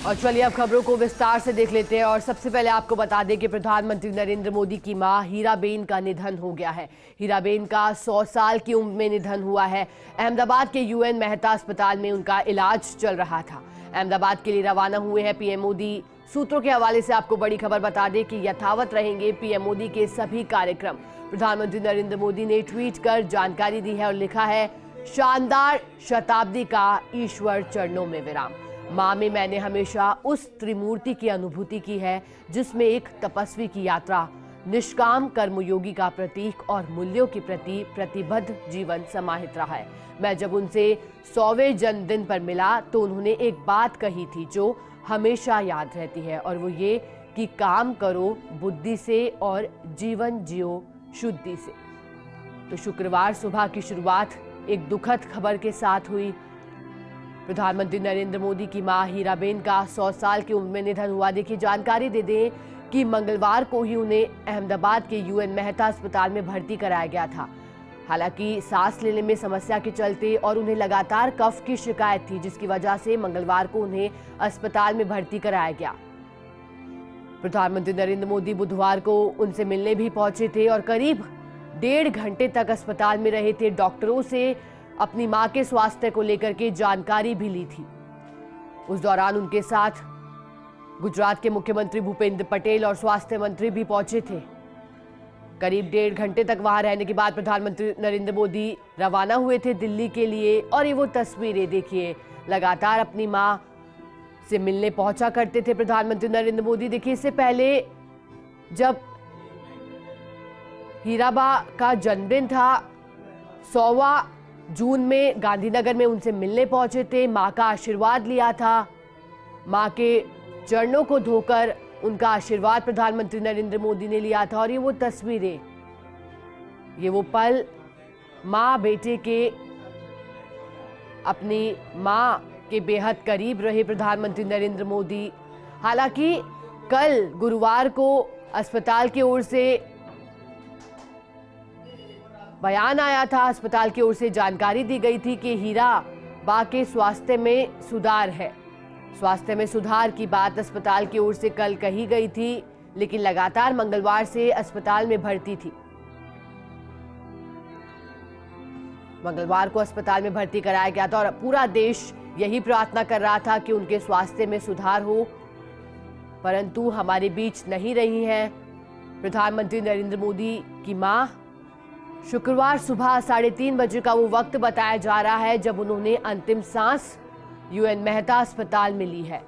और चलिए अब खबरों को विस्तार से देख लेते हैं। और सबसे पहले आपको बता दें कि प्रधानमंत्री नरेंद्र मोदी की मां हीराबेन का निधन हो गया है। हीराबेन का 100 साल की उम्र में निधन हुआ है। अहमदाबाद के यूएन मेहता अस्पताल में उनका इलाज चल रहा था। अहमदाबाद के लिए रवाना हुए हैं पीएम मोदी। सूत्रों के हवाले से आपको बड़ी खबर बता दें कि यथावत रहेंगे पीएम मोदी के सभी कार्यक्रम। प्रधानमंत्री नरेंद्र मोदी ने ट्वीट कर जानकारी दी है और लिखा है, शानदार शताब्दी का ईश्वर चरणों में विराम। मां में मैंने हमेशा उस त्रिमूर्ति की अनुभूति की है जिसमें एक तपस्वी की यात्रा, निष्काम कर्मयोगी का प्रतीक और मूल्यों के प्रति प्रतिबद्ध जीवन समाहित रहा है। मैं जब उनसे 100वें जन्मदिन पर मिला तो उन्होंने एक बात कही थी जो हमेशा याद रहती है, और वो ये कि काम करो बुद्धि से और जीवन जियो शुद्धि से। तो शुक्रवार सुबह की शुरुआत एक दुखद खबर के साथ हुई। प्रधानमंत्री नरेंद्र मोदी की मां हीराबेन का 100 साल की उम्र में निधन हुआ। देखिए जानकारी दे दें कि मंगलवार को ही उन्हें अहमदाबाद के यूएन मेहता अस्पताल में भर्ती कराया गया था। हालांकि सांस लेने में समस्या के चलते और उन्हें लगातार कफ की शिकायत थी, जिसकी वजह से मंगलवार को उन्हें अस्पताल में भर्ती कराया गया। प्रधानमंत्री नरेंद्र मोदी बुधवार को उनसे मिलने भी पहुंचे थे और करीब 1.5 घंटे तक अस्पताल में रहे थे। डॉक्टरों से अपनी मां के स्वास्थ्य को लेकर के जानकारी भी ली थी। उस दौरान उनके साथ गुजरात के मुख्यमंत्री भूपेंद्र पटेल और स्वास्थ्य मंत्री भी पहुंचे थे। करीब 1.5 घंटे तक वहां रहने के बाद प्रधानमंत्री नरेंद्र मोदी रवाना हुए थे दिल्ली के लिए। और ये वो तस्वीरें देखिए, लगातार अपनी मां से मिलने पहुंचा करते थे प्रधानमंत्री नरेंद्र मोदी। देखिए इससे पहले जब हीराबा का जन्मदिन था 100वां जून में, गांधीनगर में उनसे मिलने पहुंचे थे, मां का आशीर्वाद लिया था। मां के चरणों को धोकर उनका आशीर्वाद प्रधानमंत्री नरेंद्र मोदी ने लिया था। और ये वो तस्वीरें, ये वो पल, मां बेटे के, अपनी मां के बेहद करीब रहे प्रधानमंत्री नरेंद्र मोदी। हालांकि कल गुरुवार को अस्पताल की ओर से बयान आया था, अस्पताल की ओर से जानकारी दी गई थी कि हीराबा के स्वास्थ्य में सुधार है। स्वास्थ्य में सुधार की बात अस्पताल की ओर से कल कही गई थी, लेकिन लगातार मंगलवार से अस्पताल में भर्ती थी। मंगलवार को अस्पताल में भर्ती कराया गया था और पूरा देश यही प्रार्थना कर रहा था कि उनके स्वास्थ्य में सुधार हो, परंतु हमारे बीच नहीं रही हैं प्रधानमंत्री नरेंद्र मोदी की मां। शुक्रवार सुबह 3:30 बजे का वो वक्त बताया जा रहा है जब उन्होंने अंतिम सांस यूएन मेहता अस्पताल में ली है।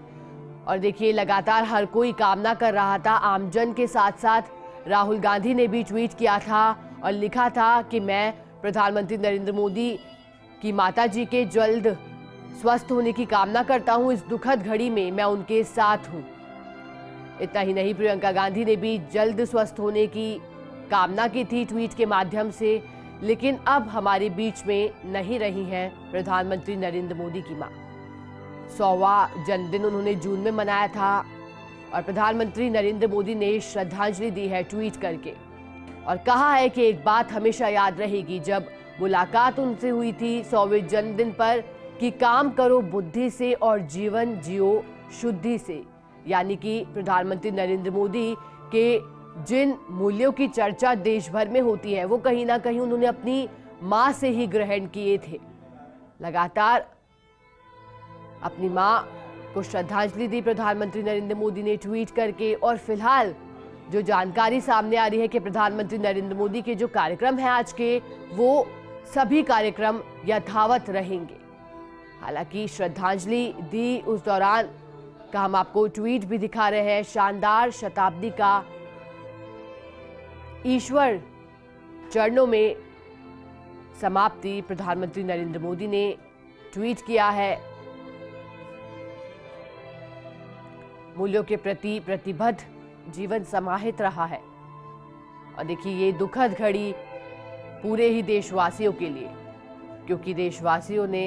और देखिए लगातार हर कोई कामना कर रहा था, आमजन के साथ साथ राहुल गांधी ने भी ट्वीट किया था और लिखा था कि मैं प्रधानमंत्री नरेंद्र मोदी की माताजी के जल्द स्वस्थ होने की कामना करता हूं। इस दुखद घड़ी में मैं उनके साथ हूं। इतना ही नहीं, प्रियंका गांधी ने भी जल्द स्वस्थ होने की कामना की थी ट्वीट के माध्यम से। लेकिन अब हमारे बीच में नहीं रही हैं प्रधानमंत्री नरेंद्र मोदी की मां। 100वां जन्मदिन उन्होंने जून में मनाया था और प्रधानमंत्री नरेंद्र मोदी ने श्रद्धांजलि दी है ट्वीट करके और कहा है कि एक बात हमेशा याद रहेगी जब मुलाकात उनसे हुई थी 100वें जन्मदिन पर, कि काम करो बुद्धि से और जीवन जियो शुद्धि से। यानी कि प्रधानमंत्री नरेंद्र मोदी के जिन मूल्यों की चर्चा देश भर में होती है वो कहीं ना कहीं उन्होंने अपनी मां से ही ग्रहण किए थे। लगातार अपनी मां को श्रद्धांजलि दी प्रधानमंत्री नरेंद्र मोदी ने ट्वीट करके। और फिलहाल जो जानकारी सामने आ रही है कि प्रधानमंत्री नरेंद्र मोदी के जो कार्यक्रम हैं आज के, वो सभी कार्यक्रम यथावत रहेंगे। हालांकि श्रद्धांजलि दी उस दौरान का हम आपको ट्वीट भी दिखा रहे हैं, शानदार शताब्दी का ईश्वर चरणों में समाप्ति प्रधानमंत्री नरेंद्र मोदी ने ट्वीट किया है। मूल्यों के प्रति प्रतिबद्ध जीवन समाहित रहा है। और देखिए ये दुखद घड़ी पूरे ही देशवासियों के लिए, क्योंकि देशवासियों ने